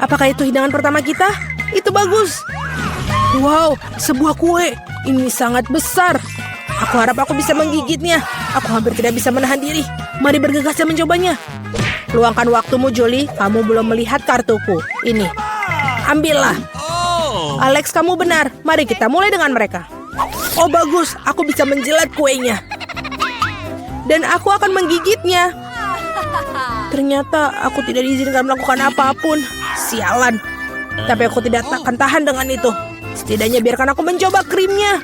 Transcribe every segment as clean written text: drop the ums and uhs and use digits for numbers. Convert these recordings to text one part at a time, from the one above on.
Apakah itu hidangan pertama kita? Itu bagus. Wow, sebuah kue. Ini sangat besar. Aku harap aku bisa menggigitnya. Aku hampir tidak bisa menahan diri. Mari bergegas dan mencobanya. Luangkan waktumu, Julie. Kamu belum melihat kartuku. Ini. Ambillah. Alex, kamu benar. Mari kita mulai dengan mereka. Oh, bagus. Aku bisa menjilat kuenya. Dan aku akan menggigitnya. Ternyata aku tidak diizinkan melakukan apapun. Sialan. Tapi aku tidak akan tahan dengan itu. Setidaknya biarkan aku mencoba krimnya.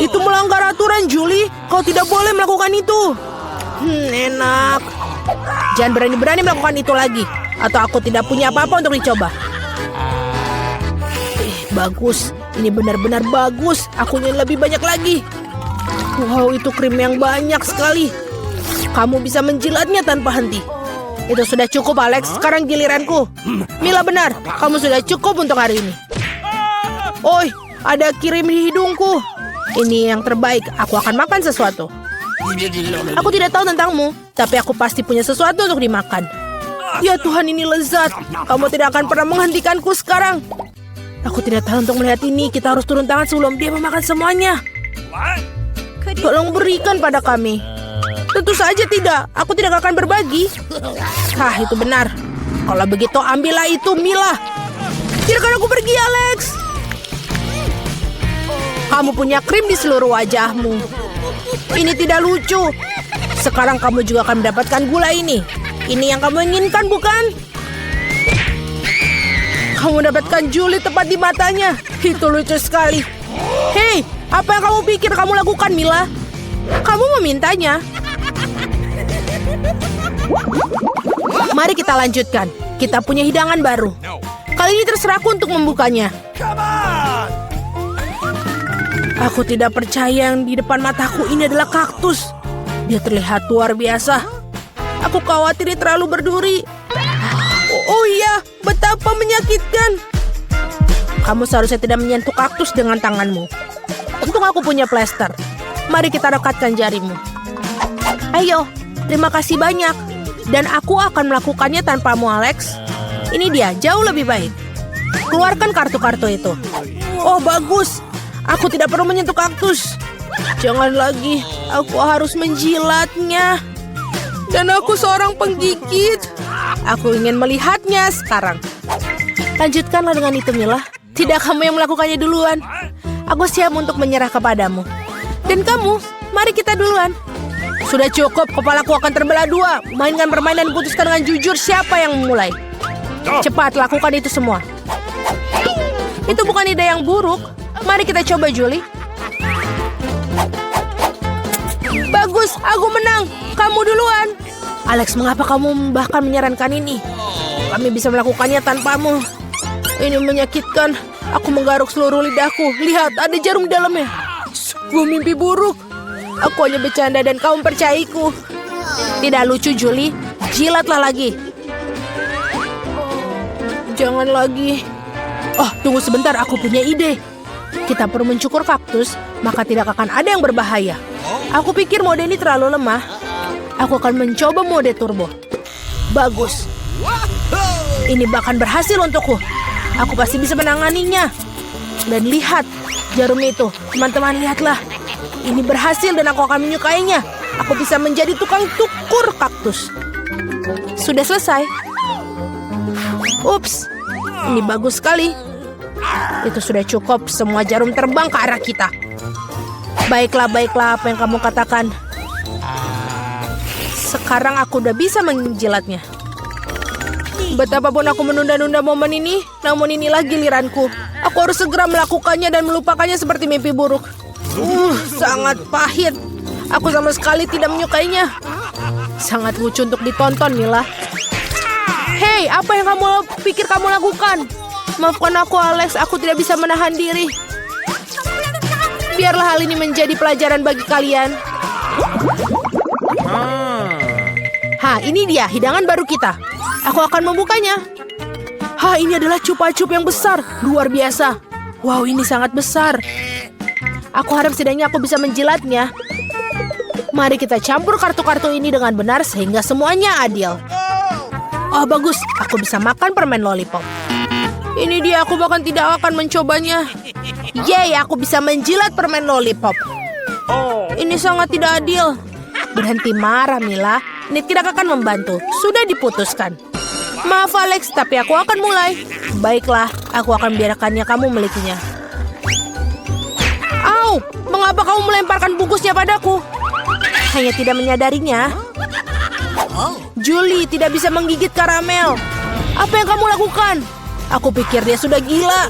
Itu melanggar aturan, Julie. Kau tidak boleh melakukan itu. Enak. Jangan berani-berani melakukan itu lagi. Atau aku tidak punya apa-apa untuk dicoba. Bagus. Ini benar-benar bagus. Aku ingin lebih banyak lagi. Wow, itu krim yang banyak sekali. Kamu bisa menjilatnya tanpa henti. Itu sudah cukup, Alex. Sekarang giliranku. Mila benar. Kamu sudah cukup untuk hari ini. Oi, ada kirim di hidungku. Ini yang terbaik. Aku akan makan sesuatu. Aku tidak tahu tentangmu, tapi aku pasti punya sesuatu untuk dimakan. Ya Tuhan, ini lezat. Kamu tidak akan pernah menghentikanku sekarang. Aku tidak tahu untuk melihat ini. Kita harus turun tangan sebelum dia memakan semuanya. Tolong berikan pada kami. Tentu saja tidak. Aku tidak akan berbagi. Hah, itu benar. Kalau begitu, ambillah itu, Mila. Biarkan aku pergi, Alex. Kamu punya krim di seluruh wajahmu. Ini tidak lucu. Sekarang kamu juga akan mendapatkan gula ini. Ini yang kamu inginkan, bukan? Kamu mendapatkan Julie tepat di matanya. Itu lucu sekali. Hei, apa yang kamu pikir kamu lakukan, Mila? Kamu memintanya. Mari kita lanjutkan. Kita punya hidangan baru. Kali ini terserahku untuk membukanya. Aku tidak percaya yang di depan mataku ini adalah kaktus. Dia terlihat luar biasa. Aku khawatir dia terlalu berduri. Oh iya, betapa menyakitkan. Kamu seharusnya tidak menyentuh kaktus dengan tanganmu. Untung aku punya plester. Mari kita rekatkan jarimu. Ayo, terima kasih banyak. Dan aku akan melakukannya tanpamu, Alex. Ini dia, jauh lebih baik. Keluarkan kartu-kartu itu. Oh, bagus. Aku tidak perlu menyentuh kaktus. Jangan lagi, aku harus menjilatnya. Dan aku seorang penggigit. Aku ingin melihatnya sekarang. Lanjutkanlah dengan itu, Mila. Tidak kamu yang melakukannya duluan. Aku siap untuk menyerah kepadamu. Dan kamu, mari kita duluan. Sudah cukup, kepalaku akan terbelah dua. Mainkan permainan dan putuskan dengan jujur siapa yang memulai. Cepat, lakukan itu semua. Itu bukan ide yang buruk. Mari kita coba, Julie. Bagus, aku menang. Kamu duluan. Alex, mengapa kamu bahkan menyarankan ini? Kami bisa melakukannya tanpamu. Ini menyakitkan. Aku menggaruk seluruh lidahku. Lihat, ada jarum di dalamnya. Sungguh mimpi buruk. Aku hanya bercanda dan kamu percayaiku. Tidak lucu, Julie. Jilatlah lagi. Jangan lagi. Oh, tunggu sebentar. Aku punya ide. Kita perlu mencukur kaktus, maka tidak akan ada yang berbahaya. Aku pikir mode ini terlalu lemah. Aku akan mencoba mode turbo. Bagus. Ini bahkan berhasil untukku. Aku pasti bisa menanganinya. Dan lihat, jarum itu. Teman-teman, lihatlah. Ini berhasil dan aku akan menyukainya. Aku bisa menjadi tukang cukur kaktus. Sudah selesai. Ups, ini bagus sekali. Itu sudah cukup. Semua jarum terbang ke arah kita. Baiklah, baiklah apa yang kamu katakan. Sekarang aku udah bisa menjilatnya. Betapapun aku menunda-nunda momen ini, namun inilah giliranku. Aku harus segera melakukannya dan melupakannya seperti mimpi buruk. Sangat pahit. Aku sama sekali tidak menyukainya. Sangat lucu untuk ditonton, Mila. Hei, apa yang kamu pikir kamu lakukan? Maafkan aku, Alex. Aku tidak bisa menahan diri. Biarlah hal ini menjadi pelajaran bagi kalian. Ini dia hidangan baru kita. Aku akan membukanya. Ini adalah cupa-cup yang besar. Luar biasa. Wow, ini sangat besar. Aku harap setidaknya aku bisa menjilatnya. Mari kita campur kartu-kartu ini dengan benar sehingga semuanya adil. Oh bagus, aku bisa makan permen lollipop. Ini dia, aku bahkan tidak akan mencobanya. Yeay, aku bisa menjilat permen lollipop. Ini sangat tidak adil. Berhenti marah, Mila. Ini tidak akan membantu. Sudah diputuskan. Maaf, Alex, tapi aku akan mulai. Baiklah, aku akan biarkannya kamu memilikinya. Au, mengapa kamu melemparkan bungkusnya padaku? Hanya tidak menyadarinya. Julie tidak bisa menggigit karamel. Apa yang kamu lakukan? Aku pikir dia sudah gila.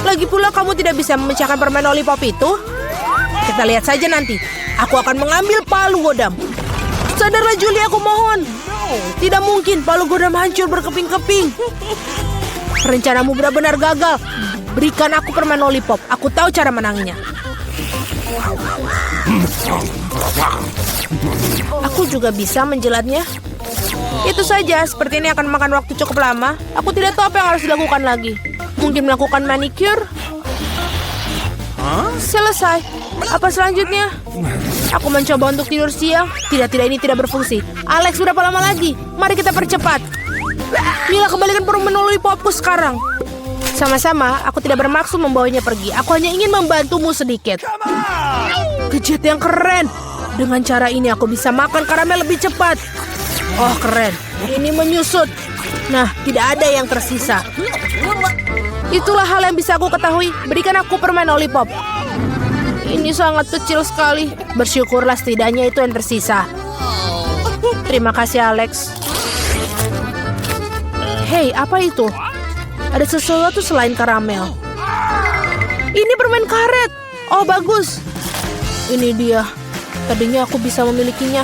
Lagi pula kamu tidak bisa memecahkan permen lollipop itu. Kita lihat saja nanti. Aku akan mengambil palu godam. Sadarlah Julie, aku mohon. Tidak mungkin palu godam hancur berkeping-keping. Rencanamu benar-benar gagal. Berikan aku permen lollipop. Aku tahu cara menangnya. Aku juga bisa menjilatnya. Itu saja, seperti ini akan makan waktu cukup lama. Aku tidak tahu apa yang harus dilakukan lagi. Mungkin melakukan manicure. Selesai. Apa selanjutnya? Aku mencoba untuk tidur siang. Tidak, ini tidak berfungsi. Alex, berapa lama lagi? Mari kita percepat. Mila, kembalikan permen lollipopku sekarang. Sama-sama, aku tidak bermaksud membawanya pergi. Aku hanya ingin membantumu sedikit. Gadget yang keren. Dengan cara ini aku bisa makan karamel lebih cepat. Oh, keren. Ini menyusut. Nah, tidak ada yang tersisa. Itulah hal yang bisa aku ketahui. Berikan aku permen lollipop. Ini sangat kecil sekali. Bersyukurlah setidaknya itu yang tersisa. Terima kasih, Alex. Hei, apa itu? Ada sesuatu selain karamel. Ini permen karet. Oh, bagus. Ini dia. Tadinya aku bisa memilikinya.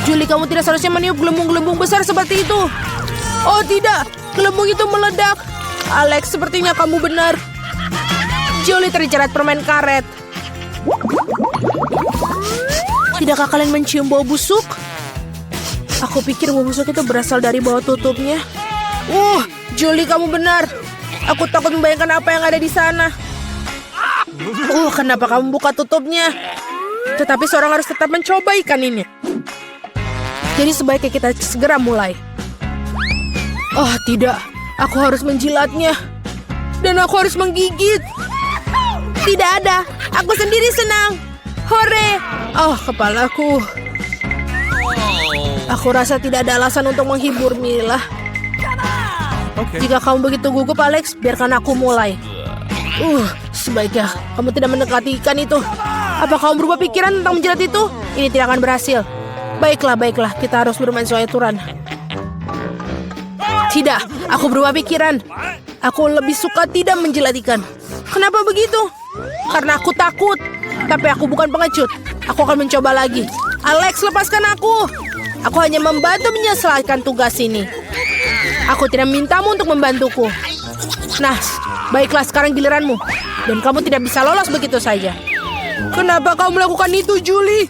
Julie, kamu tidak seharusnya meniup gelembung-gelembung besar seperti itu. Oh tidak, gelembung itu meledak. Alex, sepertinya kamu benar. Julie terjerat permen karet. Tidakkah kalian mencium bau busuk? Aku pikir bau busuk itu berasal dari bawah tutupnya. Julie, kamu benar. Aku takut membayangkan apa yang ada di sana. Kenapa kamu buka tutupnya? Tetapi seorang harus tetap mencoba ikan ini. Jadi sebaiknya kita segera mulai. Oh tidak, aku harus menjilatnya. Dan aku harus menggigit. Tidak ada, aku sendiri senang. Hore! Oh, kepalaku. Aku rasa tidak ada alasan untuk menghibur Mila. Jika kamu begitu gugup, Alex, biarkan aku mulai. Sebaiknya kamu tidak mendekati ikan itu. Apa kamu berubah pikiran tentang menjilat itu? Ini tidak akan berhasil. Baiklah, kita harus bermain sesuai aturan. Tidak, aku berubah pikiran. Aku lebih suka tidak menjilat ikan. Kenapa begitu? Karena aku takut. Tapi aku bukan pengecut. Aku akan mencoba lagi. Alex, lepaskan aku. Aku hanya membantu menyelesaikan tugas ini. Aku tidak mintamu untuk membantuku. Nah, baiklah, sekarang giliranmu. Dan kamu tidak bisa lolos begitu saja. Kenapa kau melakukan itu, Julie?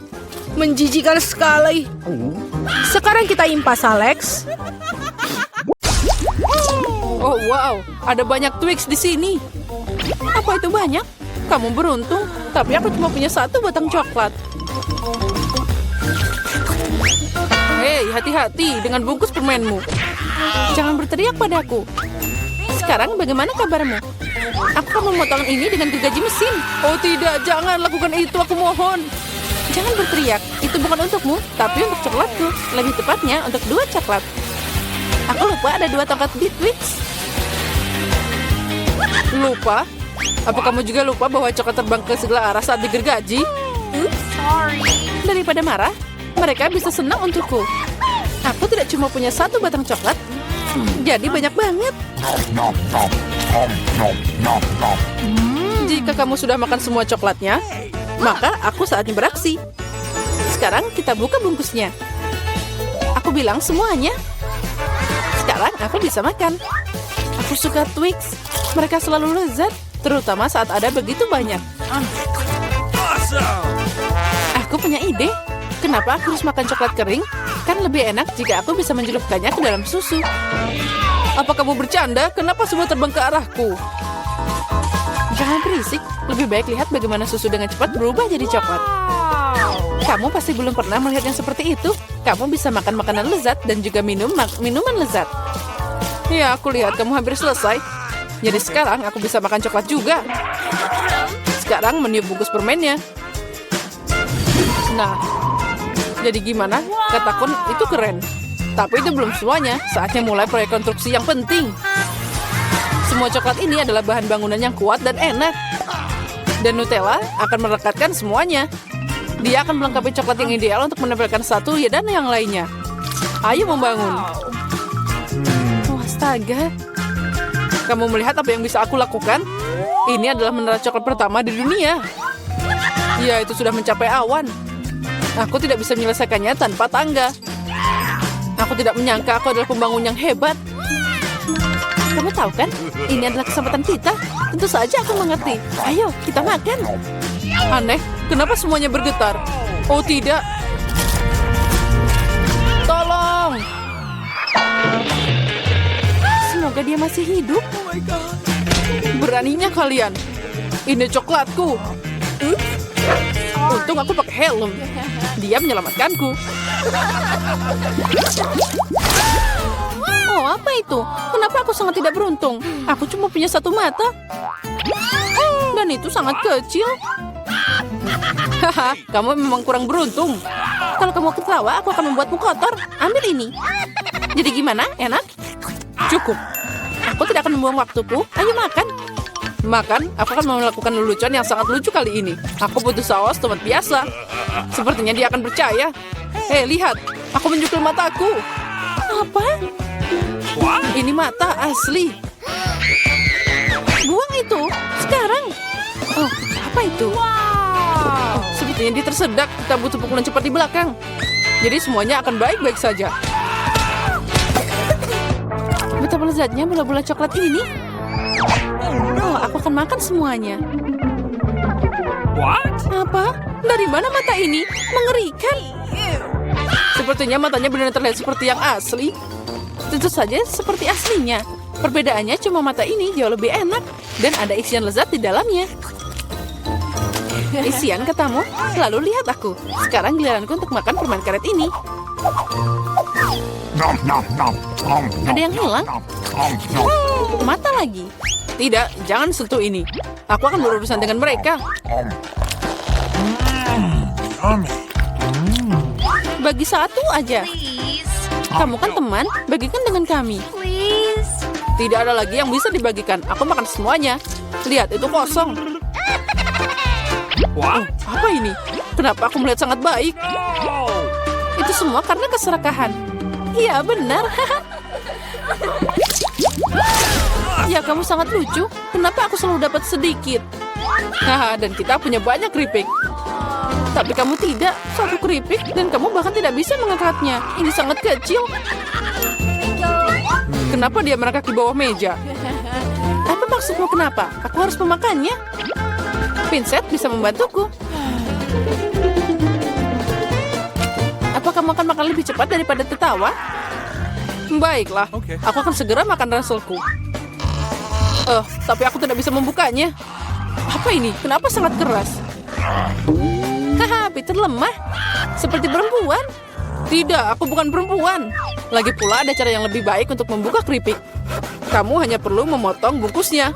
Menjijikan sekali. Sekarang kita impas, Alex. Oh wow, ada banyak Twix di sini. Apa itu banyak? Kamu beruntung, tapi aku cuma punya satu batang coklat. Hei, hati-hati dengan bungkus permenmu. Jangan berteriak padaku. Sekarang bagaimana kabarmu? Aku akan memotong ini dengan gergaji mesin. Oh tidak, jangan lakukan itu, aku mohon. Jangan berteriak, itu bukan untukmu, tapi untuk coklatku. Lebih tepatnya, untuk 2 coklat. Aku lupa ada 2 tongkat di Twix. Lupa? Apa kamu juga lupa bahwa coklat terbang ke segala arah saat digergaji? Sorry. Daripada marah, mereka bisa senang untukku. Aku tidak cuma punya 1 batang coklat, jadi banyak banget. Jika kamu sudah makan semua coklatnya, maka aku saatnya beraksi. Sekarang kita buka bungkusnya. Aku bilang semuanya. Sekarang aku bisa makan. Aku suka Twix. Mereka selalu lezat, terutama saat ada begitu banyak. Aku punya ide. Kenapa aku harus makan coklat kering? Kan lebih enak jika aku bisa mencelupkannya ke dalam susu. Apa kamu bercanda? Kenapa semua terbang ke arahku? Jangan berisik. Lebih baik lihat bagaimana susu dengan cepat berubah jadi coklat. Kamu pasti belum pernah melihat yang seperti itu. Kamu bisa makan makanan lezat dan juga minuman lezat. Ya, aku lihat kamu hampir selesai. Jadi sekarang aku bisa makan coklat juga. Sekarang meniup bungkus permennya. Nah, jadi gimana? Katakan itu keren. Tapi itu belum semuanya. Saatnya mulai proyek konstruksi yang penting. Semua coklat ini adalah bahan bangunan yang kuat dan enak. Dan Nutella akan merekatkan semuanya. Dia akan melengkapi coklat yang ideal untuk menempelkan satu ya dan yang lainnya. Ayo membangun. Oh, astaga. Kamu melihat apa yang bisa aku lakukan? Ini adalah menara coklat pertama di dunia. Ya, itu sudah mencapai awan. Aku tidak bisa menyelesaikannya tanpa tangga. Aku tidak menyangka aku adalah pembangun yang hebat. Kamu tahu kan? Ini adalah kesempatan kita. Tentu saja aku mengerti. Ayo, kita makan. Aneh, kenapa semuanya bergetar? Oh tidak. Tolong. Semoga dia masih hidup. Beraninya kalian. Ini coklatku. Untung aku pakai helm. Dia menyelamatkanku. Oh, apa itu? Kenapa aku sangat tidak beruntung? Aku cuma punya satu mata. Dan itu sangat kecil. Haha, kamu memang kurang beruntung. Kalau kamu ketawa, aku akan membuatmu kotor. Ambil ini. Jadi gimana? Enak? Cukup. Aku tidak akan membuang waktuku. Ayo makan. Makan, aku akan melakukan lelucon yang sangat lucu kali ini. Aku butuh saus tomat biasa. Sepertinya dia akan percaya. Lihat. Aku menjukul mataku. Apa? Ini mata asli. Buang itu. Sekarang. Oh, apa itu? Oh, sepertinya dia tersedak. Kita butuh pukulan cepat di belakang. Jadi semuanya akan baik-baik saja. Betapa lezatnya bola-bola coklat ini. Oh, aku akan makan semuanya. Apa? Dari mana mata ini? Mengerikan. Sepertinya matanya benar terlihat seperti yang asli. Tentu saja seperti aslinya. Perbedaannya cuma mata ini jauh lebih enak. Dan ada isian lezat di dalamnya. Isian katamu? Lalu lihat aku. Sekarang giliranku untuk makan permen karet ini. Ada yang hilang? Mata lagi. Tidak, jangan sentuh ini. Aku akan berurusan dengan mereka. Bagi satu aja. Kamu kan teman, bagikan dengan kami. Tidak ada lagi yang bisa dibagikan. Aku makan semuanya. Lihat, itu kosong. Oh, apa ini? Kenapa aku melihat sangat baik? Itu semua karena keserakahan. Iya, benar. Ya, kamu sangat lucu. Kenapa aku selalu dapat sedikit? Haha, dan kita punya banyak keripik. Tapi kamu tidak. Satu keripik, dan kamu bahkan tidak bisa mengangkatnya. Ini sangat kecil. Kenapa dia merangkak di bawah meja? Apa maksudmu kenapa? Aku harus memakannya. Pinset bisa membantuku. Apa kamu akan makan lebih cepat daripada tertawa? Baiklah, aku akan segera makan raselku. Tapi aku tidak bisa membukanya. Apa ini? Kenapa sangat keras? Haha, Peter lemah. Seperti perempuan. Tidak, aku bukan perempuan. Lagi pula ada cara yang lebih baik untuk membuka keripik. Kamu hanya perlu memotong bungkusnya.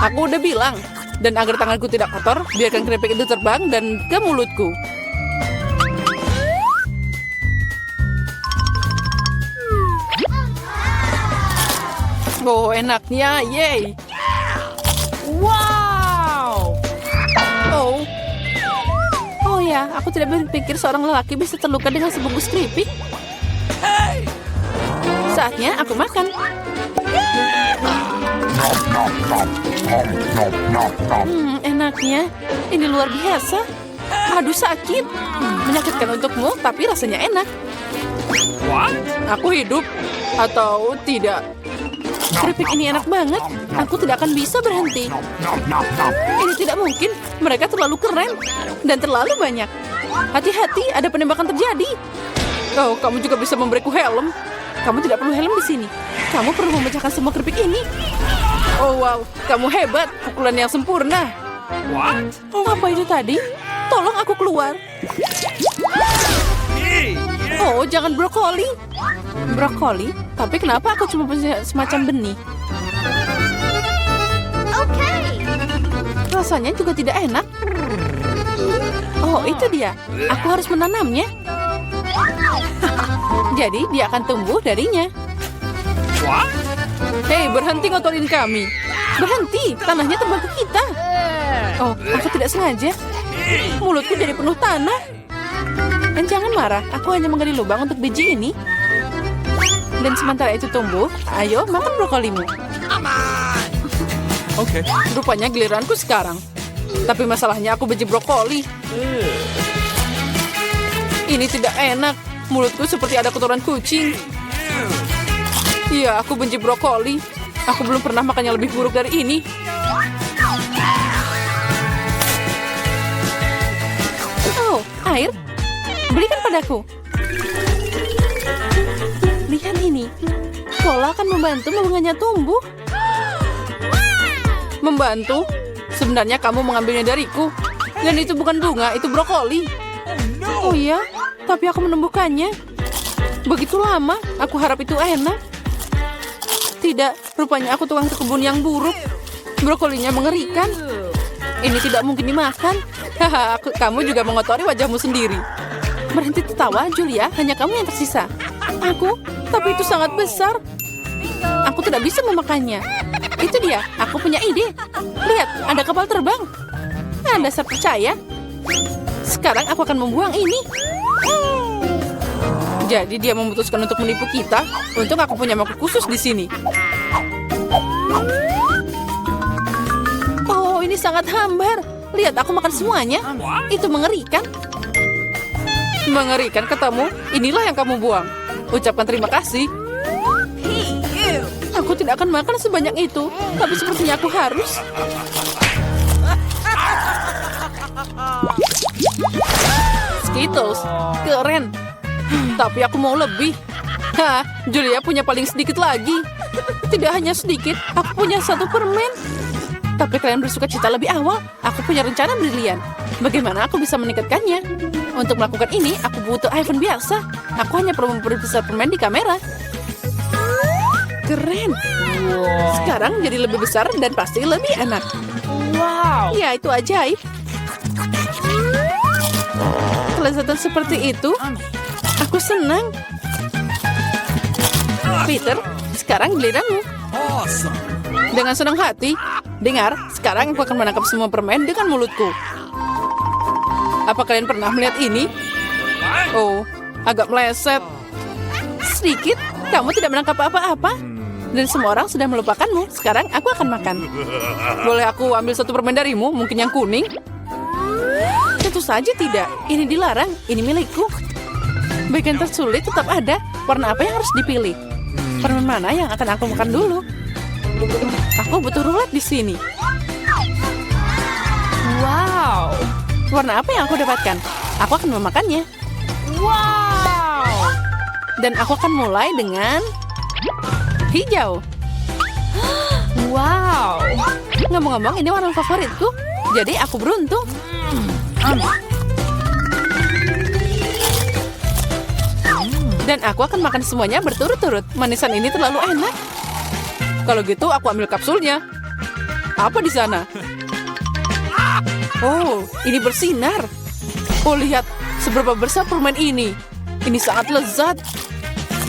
Aku udah bilang. Dan agar tanganku tidak kotor, biarkan keripik itu terbang dan ke mulutku. Oh, enaknya, yay! Wow! Oh ya, aku tidak berpikir seorang lelaki bisa terluka dengan sebungkus keripik. Saatnya aku makan. Enaknya. Ini luar biasa. Aduh, sakit. Menyakitkan untukmu, tapi rasanya enak. Aku hidup atau tidak? Keripik ini enak banget. Aku tidak akan bisa berhenti. Ini tidak mungkin. Mereka terlalu keren dan terlalu banyak. Hati-hati, ada penembakan terjadi. Oh, kamu juga bisa memberiku helm. Kamu tidak perlu helm di sini. Kamu perlu memecahkan semua keripik ini. Oh wow, kamu hebat. Pukulan yang sempurna. Apa itu tadi? Tolong aku keluar. Oh, jangan brokoli. Brokoli? Tapi kenapa aku cuma punya semacam benih? Okay. Rasanya juga tidak enak. Oh, itu dia. Aku harus menanamnya. Jadi dia akan tumbuh darinya. Hei, berhenti ngotorin kami. Berhenti, tanahnya terbang ke kita. Oh, aku tidak sengaja. Mulutku jadi penuh tanah. Dan jangan marah, aku hanya menggali lubang untuk biji ini. Dan sementara itu tumbuh, ayo makan brokolimu. Okay. Rupanya giliranku sekarang. Tapi masalahnya aku benci brokoli. Ini tidak enak. Mulutku seperti ada kotoran kucing. Iya, aku benci brokoli. Aku belum pernah makan yang lebih buruk dari ini. Oh, air. Berikan padaku. Lihat ini. Cola akan membantu bunganya tumbuh. Membantu? Sebenarnya kamu mengambilnya dariku. Dan itu bukan bunga, itu brokoli. Oh iya, tapi aku menumbuhkannya. Begitu lama, aku harap itu enak. Tidak, rupanya aku tukang kebun yang buruk. Brokolinya mengerikan. Ini tidak mungkin dimakan. Haha, kamu juga mengotori wajahmu sendiri. Berhenti tertawa, Julia. Hanya kamu yang tersisa. Aku? Tapi itu sangat besar. Aku tidak bisa memakannya. Itu dia, aku punya ide. Lihat, ada kapal terbang. Anda saya percaya. Sekarang aku akan membuang ini. Jadi dia memutuskan untuk menipu kita. Untung aku punya mangkuk khusus di sini. Oh, ini sangat hambar. Lihat, aku makan semuanya. Itu mengerikan. Mengerikan katamu? Inilah yang kamu buang. Ucapkan terima kasih. Aku tidak akan makan sebanyak itu. Tapi sepertinya aku harus. Skittles, keren. Tapi aku mau lebih. Hah, Julia punya paling sedikit lagi. Tidak hanya sedikit, aku punya 1 permen. Tapi kalian bersuka cita lebih awal. Aku punya rencana brilian. Bagaimana aku bisa meningkatkannya? Untuk melakukan ini, aku butuh iPhone biasa. Aku hanya perlu memperbesar permen di kamera. Keren. Sekarang jadi lebih besar dan pasti lebih enak. Wow. Ya, itu ajaib. Kelezatan seperti itu, aku senang. Peter, sekarang giliranmu. Awesome. Dengan senang hati. Dengar, sekarang aku akan menangkap semua permen dengan mulutku. Apa kalian pernah melihat ini? Oh, agak meleset. Sedikit, kamu tidak menangkap apa-apa. Dan semua orang sudah melupakanmu. Sekarang aku akan makan. Boleh aku ambil 1 permen darimu? Mungkin yang kuning? Tentu saja tidak. Ini dilarang. Ini milikku. Bagian tersulit tetap ada. Warna apa yang harus dipilih? Permen mana yang akan aku makan dulu? Aku butuh rulet di sini. Wow. Warna apa yang aku dapatkan? Aku akan memakannya. Wow. Dan aku akan mulai dengan hijau. Wow. Ngomong-ngomong, ini warna favoritku. Jadi aku beruntung. Dan aku akan makan semuanya berturut-turut. Manisan ini terlalu enak. Kalau gitu, aku ambil kapsulnya. Apa di sana? Oh, ini bersinar. Oh, lihat seberapa besar permen ini. Ini sangat lezat.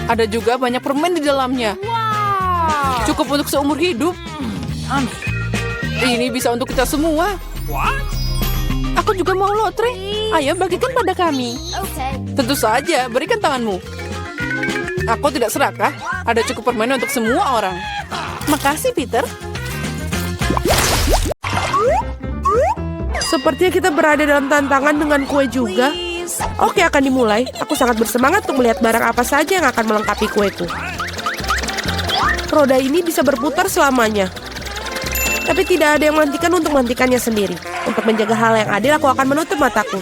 Ada juga banyak permen di dalamnya. Wow. Cukup untuk seumur hidup. Ini bisa untuk kita semua. Aku juga mau lotre. Ayo bagikan pada kami. Okay. Tentu saja, berikan tanganmu. Aku tidak serakah. Ada cukup permen untuk semua orang. Makasih, Peter. Sepertinya kita berada dalam tantangan dengan kue juga. Oke, akan dimulai. Aku sangat bersemangat untuk melihat barang apa saja yang akan melengkapi kueku. Roda ini bisa berputar selamanya. Tapi tidak ada yang menghentikan untuk menghentikannya sendiri. Untuk menjaga hal yang adil, aku akan menutup mataku.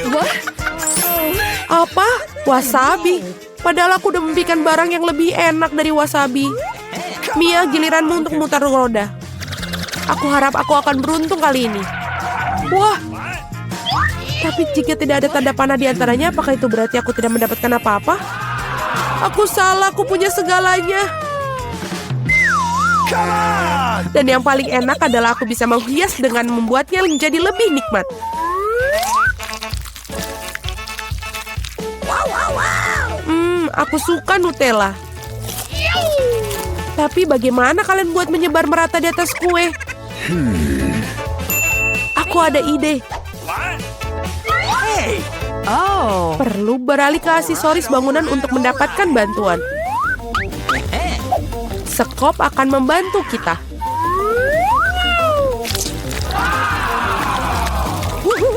Wah, Apa? Wasabi? Padahal aku udah membikin barang yang lebih enak dari wasabi. Mia, giliranmu untuk memutar roda. Aku harap aku akan beruntung kali ini. Wah, Tapi jika tidak ada tanda panah di antaranya, apakah itu berarti aku tidak mendapatkan apa-apa? Aku salah, aku punya segalanya. Dan yang paling enak adalah aku bisa menghias dengan membuatnya menjadi lebih nikmat. Aku suka Nutella. Tapi bagaimana kalian buat menyebar merata di atas kue? Aku ada ide. Oh. Perlu beralih ke aksesoris bangunan untuk mendapatkan bantuan. Sekop akan membantu kita.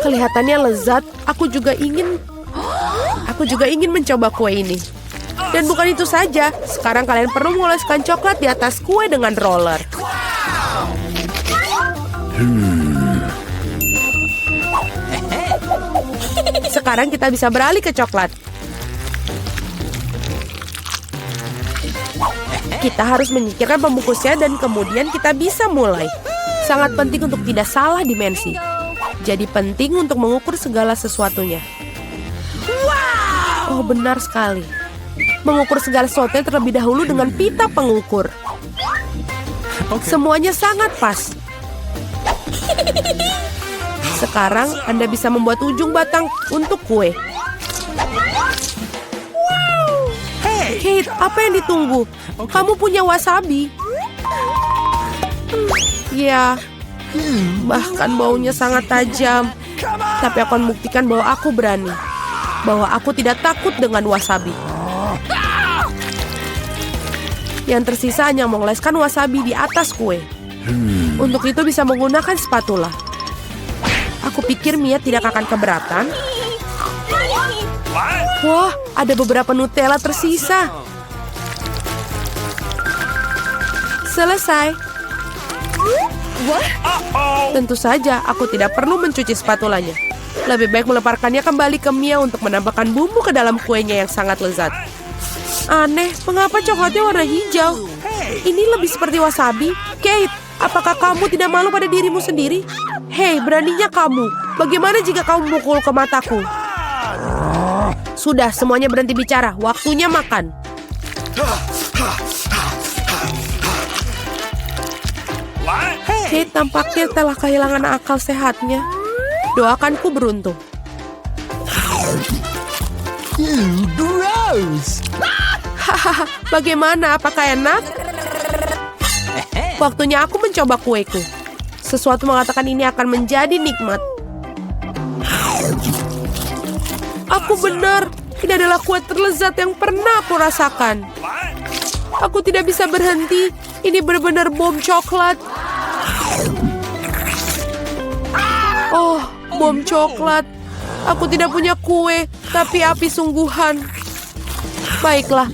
Kelihatannya lezat. Aku juga ingin mencoba kue ini. Dan bukan itu saja, sekarang kalian perlu mengoleskan coklat di atas kue dengan roller. Sekarang kita bisa beralih ke coklat. Kita harus menyingkirkan pembungkusnya dan kemudian kita bisa mulai. Sangat penting untuk tidak salah dimensi. Jadi penting untuk mengukur segala sesuatunya. Oh, benar sekali. Mengukur segala sesuatunya terlebih dahulu dengan pita pengukur. Semuanya sangat pas. Sekarang Anda bisa membuat ujung batang untuk kue. Kate, apa yang ditunggu? Kamu punya wasabi? Ya, bahkan baunya sangat tajam. Tapi aku akan buktikan bahwa aku berani. Bahwa aku tidak takut dengan wasabi. Yang tersisa hanya mengoleskan wasabi di atas kue. Untuk itu bisa menggunakan spatula. Aku pikir Mia tidak akan keberatan. Wah, ada beberapa Nutella tersisa. Selesai. Tentu saja, aku tidak perlu mencuci spatulanya. Lebih baik meleparkannya kembali ke Mia untuk menambahkan bumbu ke dalam kuenya yang sangat lezat. Aneh, mengapa coklatnya warna hijau? Ini lebih seperti wasabi. Kate, apakah kamu tidak malu pada dirimu sendiri? Hei, beraninya kamu. Bagaimana jika kamu memukul ke mataku? Sudah, semuanya berhenti bicara. Waktunya makan. Kate tampaknya telah kehilangan akal sehatnya. Doakanku beruntung. Gross! Hahaha, bagaimana? Apakah enak? Waktunya aku mencoba kueku. Sesuatu mengatakan ini akan menjadi nikmat. Aku benar. Ini adalah kue terlezat yang pernah aku rasakan. Aku tidak bisa berhenti. Ini benar-benar bom coklat. Oh, bom coklat. Aku tidak punya kue, tapi api sungguhan. Baiklah.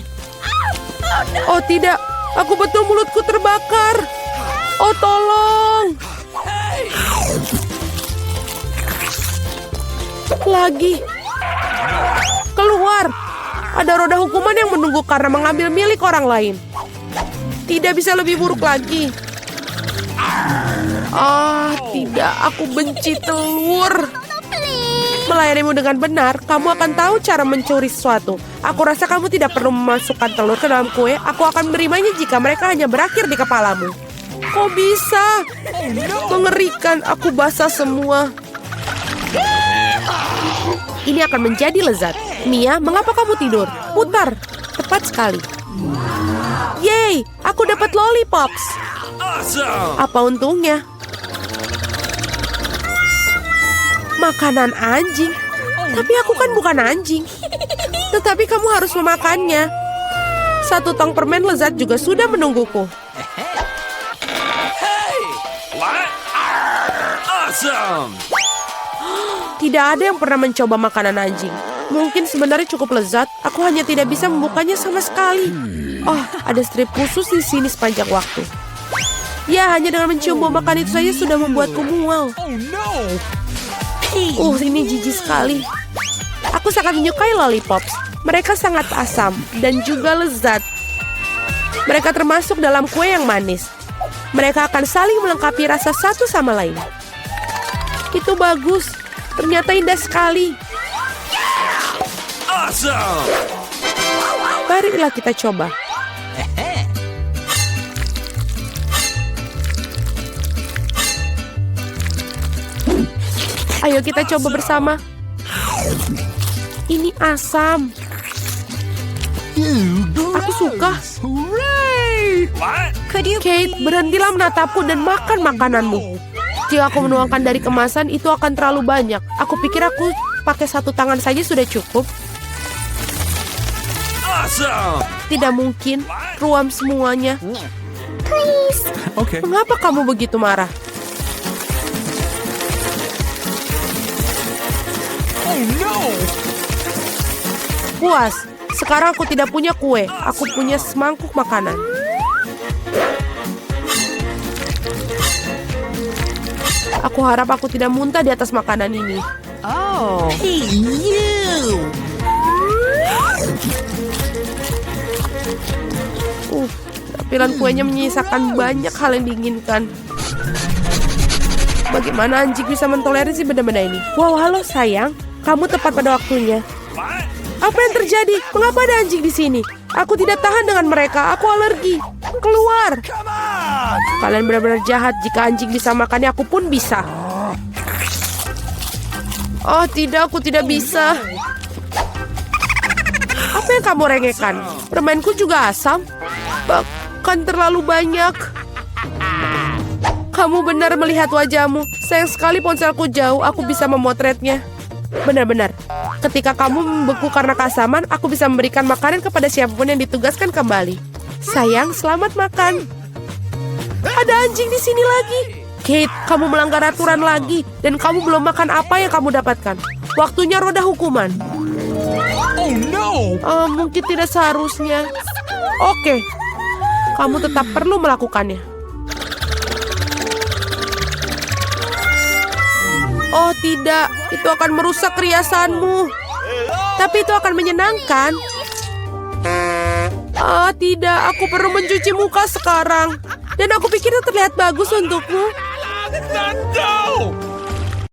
Oh tidak, aku betul mulutku terbakar. Oh tolong. Lagi. Keluar. Ada roda hukuman yang menunggu karena mengambil milik orang lain. Tidak bisa lebih buruk lagi. Tidak, aku benci telur. Melayanimu dengan benar, kamu akan tahu cara mencuri sesuatu. Aku rasa kamu tidak perlu memasukkan telur ke dalam kue. Aku akan menerimanya jika mereka hanya berakhir di kepalamu. Kok bisa? Mengerikan, aku basah semua. Ini akan menjadi lezat. Mia, mengapa kamu tidur? Putar. Tepat sekali. Yeay, aku dapat lollipops. Apa untungnya? Makanan anjing. Tapi aku kan bukan anjing. Tetapi kamu harus memakannya. 1 tong permen lezat juga sudah menungguku. Tidak ada yang pernah mencoba makanan anjing. Mungkin sebenarnya cukup lezat. Aku hanya tidak bisa membukanya sama sekali. Oh, ada strip khusus di sini sepanjang waktu. Ya, hanya dengan mencium bau makan itu saja sudah membuatku mual. Ini jijik sekali. Aku sangat menyukai lollipops. Mereka sangat asam dan juga lezat. Mereka termasuk dalam kue yang manis. Mereka akan saling melengkapi rasa satu sama lain. Itu bagus. Ternyata indah sekali. Marilah kita coba. Ayo kita coba bersama. Ini asam. Aku suka. Kate, berhentilah menatapku dan makan makananmu. Jika aku menuangkan dari kemasan, itu akan terlalu banyak. Aku pikir aku pakai satu tangan saja sudah cukup. Tidak mungkin. Ruam semuanya. Mengapa kamu begitu marah? Puas. Sekarang aku tidak punya kue. Aku punya semangkuk makanan. Aku harap aku tidak muntah di atas makanan ini. Oh. Tampilan kuenya menyisakan banyak hal yang diinginkan. Bagaimana anjing bisa mentoleransi benda-benda ini? Wow, halo sayang. Kamu tepat pada waktunya. Apa yang terjadi? Mengapa ada anjing di sini? Aku tidak tahan dengan mereka. Aku alergi. Keluar. Kalian benar-benar jahat. Jika anjing bisa makannya, aku pun bisa. Oh tidak, aku tidak bisa. Apa yang kamu rengekkan? Permainku juga asam. Bahkan terlalu banyak. Kamu benar melihat wajahmu. Sayang sekali ponselku jauh. Aku bisa memotretnya. Benar-benar. Ketika kamu membeku karena keasaman, aku bisa memberikan makanan kepada siapapun yang ditugaskan kembali. Sayang, selamat makan. Ada anjing di sini lagi. Kate, kamu melanggar aturan lagi. Dan kamu belum makan apa yang kamu dapatkan. Waktunya roda hukuman. Mungkin tidak seharusnya. Oke. Kamu tetap perlu melakukannya. Oh tidak, itu akan merusak riasanmu. Tapi itu akan menyenangkan. Tidak, aku perlu mencuci muka sekarang. Dan aku pikir itu terlihat bagus untukmu.